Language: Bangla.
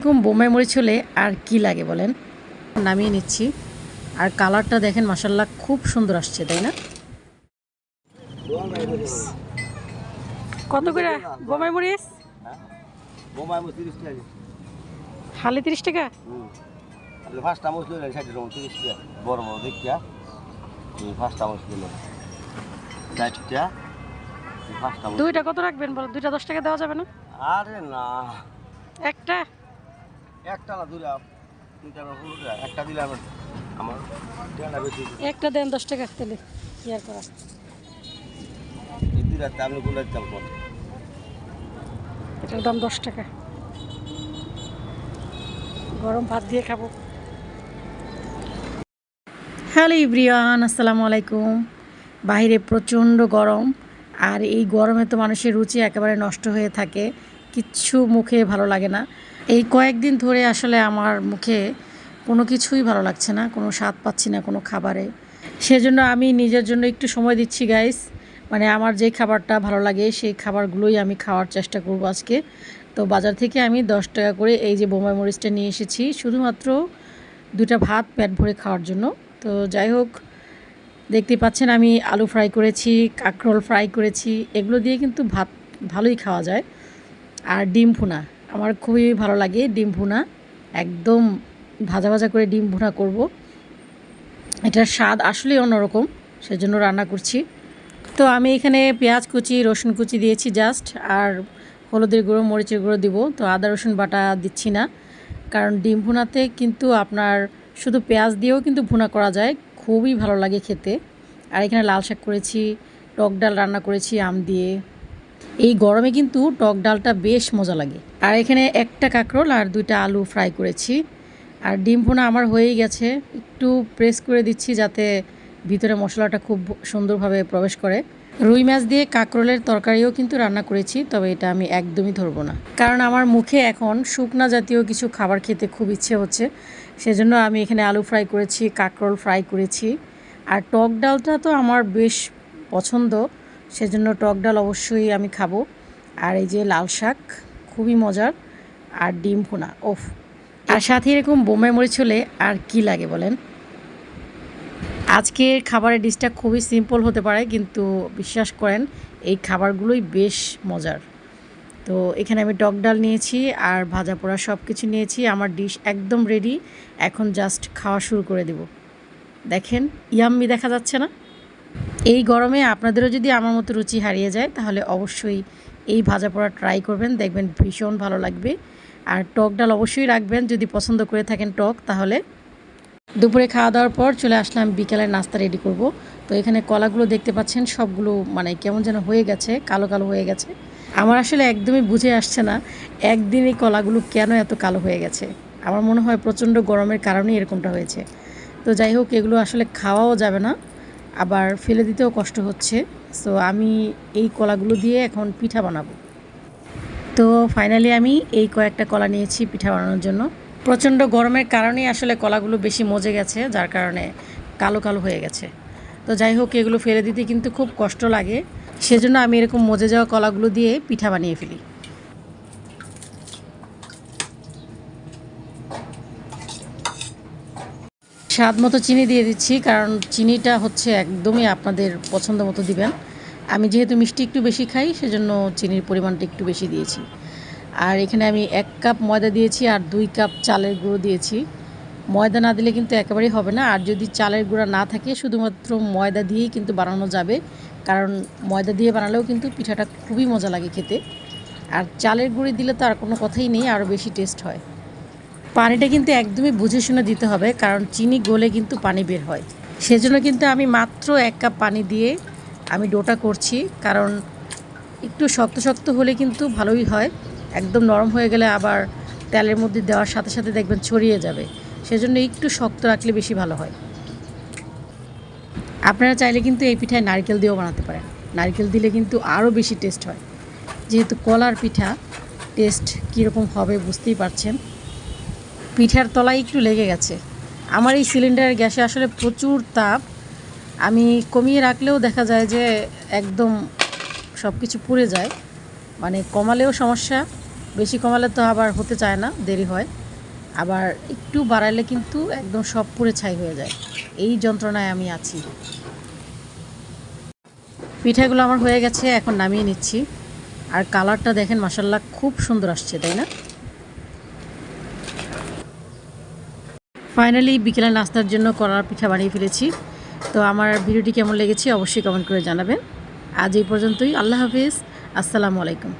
এরকম বোম্বাই মরিচ হলে আর কি লাগে বলেন। নামিয়ে নিচ্ছি। আর কালারটা দেখেন মাশাল্লাহ খুব সুন্দর আসছে, তাই না? কত করে বোম্বাই মরিচ? হালি 30 টাকা। দুইটা কত রাখবেন বলো? দুইটা 10 টাকা দেওয়া যাবে না? আরে না, একটা একটা না দুইটা, তিনটা না ষোলোটা, একটা দিলে আমার টাকাটা বেশি। একটা দেন 10 টাকা, তাহলে কি আর করা। এই দুইটা আপনি কোনটা দাম কত? এটার দাম 10 টাকা। গরম ভাত দিয়ে খাবো। হ্যালো ইব্রিয়ান, আসসালামু আলাইকুম। বাইরে প্রচণ্ড গরম, আর এই গরমে তো মানুষের রুচি একেবারে নষ্ট হয়ে থাকে, কিচ্ছু মুখে ভালো লাগে না। এই কয়েকদিন ধরে আসলে আমার মুখে কোনো কিছুই ভালো লাগছে না, কোনো স্বাদ পাচ্ছি না কোনো খাবারে। সেজন্য আমি নিজের জন্য একটু সময় দিচ্ছি গাইস। মানে আমার যে খাবারটা ভালো লাগে সেই খাবারগুলোই আমি খাওয়ার চেষ্টা করব আজকে। তো বাজার থেকে আমি 10 টাকা করে এই যে বোম্বাই মরিচটা নিয়ে এসেছি, শুধুমাত্র দুটা ভাত পেট ভরে খাওয়ার জন্য। তো যাই হোক, দেখতে পাচ্ছেন আমি আলু ফ্রাই করেছি, কাঁকরোল ফ্রাই করেছি, এগুলো দিয়ে কিন্তু ভাত ভালোই খাওয়া যায়। আর ডিম ভুনা আমার খুবই ভালো লাগে, ডিম ভুনা একদম ভাজা ভাজা করে ডিম ভুনা করব। এটার স্বাদ আসলেই অন্যরকম, সেজন্য রান্না করছি। তো আমি এখানে পেঁয়াজ কুচি, রসুন কুচি দিয়েছি জাস্ট, আর হলুদের গুঁড়ো, মরিচের গুঁড়ো দিব। তো আদা রসুন বাটা দিচ্ছি না, কারণ ডিম ভুনাতে কিন্তু আপনার শুধু পেঁয়াজ দিয়েও কিন্তু ভুনা করা যায়, খুবই ভালো লাগে খেতে। আর এখানে লাল শাক করেছি, টক ডাল রান্না করেছি আম দিয়ে। এই গরমে কিন্তু টক ডালটা বেশ মজা লাগে। আর এখানে একটা কাঁকরোল আর দুইটা আলু ফ্রাই করেছি। আর ডিম ভুনা আমার হয়েই গেছে, একটু প্রেস করে দিচ্ছি যাতে ভিতরে মশলাটা খুব সুন্দরভাবে প্রবেশ করে। রুই মাছ দিয়ে কাঁকরোলের তরকারিও কিন্তু রান্না করেছি, তবে এটা আমি একদমই ধরবো না, কারণ আমার মুখে এখন শুকনা জাতীয় কিছু খাবার খেতে খুব ইচ্ছে হচ্ছে। সেজন্য আমি এখানে আলু ফ্রাই করেছি, কাঁকরোল ফ্রাই করেছি। আর টক ডালটা তো আমার বেশ পছন্দ, সেজন্য টক ডাল অবশ্যই আমি খাবো। আর এই যে লাল শাক খুবই মজার, আর ডিম ভুনা, ওফ। আর সাথে এরকম বোম্বাই মরিচ হলে আর কি লাগে বলেন। আজকের খাবারের ডিশটা খুবই সিম্পল হতে পারে, কিন্তু বিশ্বাস করেন এই খাবারগুলোই বেশ মজার। তো এখানে আমি টক ডাল নিয়েছি আর ভাজা পোড়া সব কিছু নিয়েছি। আমার ডিশ একদম রেডি, এখন জাস্ট খাওয়া শুরু করে দেব। দেখেন ইয়াম্মি দেখা যাচ্ছে না? এই গরমে আপনাদেরও যদি আমার মতো রুচি হারিয়ে যায়, তাহলে অবশ্যই এই ভাজা পোড়া ট্রাই করবেন, দেখবেন ভীষণ ভালো লাগবে। আর টক ডাল অবশ্যই রাখবেন যদি পছন্দ করে থাকেন টক। তাহলে দুপুরে খাওয়া দাওয়ার পর চলে আসলাম বিকেলের নাস্তা রেডি করব। তো এখানে কলাগুলো দেখতে পাচ্ছেন সবগুলো মানে কেমন যেন হয়ে গেছে, কালো কালো হয়ে গেছে। আমার আসলে একদমই বুঝে আসছে না একদিন এই কলাগুলো কেন এত কালো হয়ে গেছে। আমার মনে হয় প্রচণ্ড গরমের কারণেই এরকমটা হয়েছে। তো যাই হোক, এগুলো আসলে খাওয়াও যাবে না, আবার ফেলে দিতেও কষ্ট হচ্ছে। সো আমি এই কলাগুলো দিয়ে এখন পিঠা বানাবো। তো ফাইনালি আমি এই কয়েকটা কলা নিয়েছি পিঠা বানানোর জন্য। প্রচণ্ড গরমের কারণেই আসলে কলাগুলো বেশি মজে গেছে, যার কারণে কালো কালো হয়ে গেছে। তো যাই হোক, এগুলো ফেলে দিতে কিন্তু খুব কষ্ট লাগে, সেজন্য আমি এরকম মজে যাওয়া কলাগুলো দিয়ে পিঠা বানিয়ে ফেলি। স্বাদ মতো চিনি দিয়ে দিচ্ছি, কারণ চিনিটা হচ্ছে একদমই আপনাদের পছন্দ মতো দিবেন। আমি যেহেতু মিষ্টি একটু বেশি খাই, সেজন্য চিনির পরিমাণটা একটু বেশি দিয়েছি। আর এখানে আমি 1 কাপ ময়দা দিয়েছি আর 2 কাপ চালের গুঁড়ো দিয়েছি। ময়দা না দিলে কিন্তু একেবারেই হবে না, আর যদি চালের গুঁড়া না থাকে শুধুমাত্র ময়দা দিয়েই কিন্তু বানানো যাবে, কারণ ময়দা দিয়ে বানালেও কিন্তু পিঠাটা খুবই মজা লাগে খেতে। আর চালের গুঁড়ি দিলে তো আর কোনো কথাই নেই, আরও বেশি টেস্ট হয়। পানিটা কিন্তু একদমই বুঝে শুনে দিতে হবে, কারণ চিনি গলে কিন্তু পানি বের হয়। সেজন্য কিন্তু আমি মাত্র 1 কাপ পানি দিয়ে আমি ডোটা করছি, কারণ একটু শক্ত শক্ত হলে কিন্তু ভালোই হয়, একদম নরম হয়ে গেলে আবার তেলের মধ্যে দেওয়ার সাথে সাথে দেখবেন ছড়িয়ে যাবে। সেজন্য একটু শক্ত রাখলে বেশি ভালো হয়। আপনারা চাইলে কিন্তু এই পিঠায় নারকেল দিয়েও বানাতে পারেন, নারকেল দিলে কিন্তু আরও বেশি টেস্ট হয়। যেহেতু কলার পিঠা, টেস্ট কীরকম হবে বুঝতেই পারছেন। পিঠার তলায় একটু লেগে গেছে। আমার এই সিলিন্ডারের গ্যাসে আসলে প্রচুর তাপ, আমি কমিয়ে রাখলেও দেখা যায় যে একদম সব কিছু পুড়ে যায়, মানে কমালেও সমস্যা বেশি কমালে তো আবার হতে চায় না, দেরি হয়। আবার একটু বাড়াইলে কিন্তু একদম সব পুড়ে ছাই হয়ে যায়। এই যন্ত্রণায় আমি আছি। পিঠাগুলো আমার হয়ে গেছে, এখন নামিয়ে নিচ্ছি। আর কালারটা দেখেন মাশাআল্লাহ খুব সুন্দর আসছে, তাই না? ফাইনালি বিকেলের নাস্তার জন্য কলার পিঠা বানিয়ে ফেলেছি। তো আমার ভিডিওটি কেমন লেগেছে অবশ্যই কমেন্ট করে জানাবেন। আজ এই পর্যন্তই। আল্লাহ হাফিজ, আসসালামু আলাইকুম।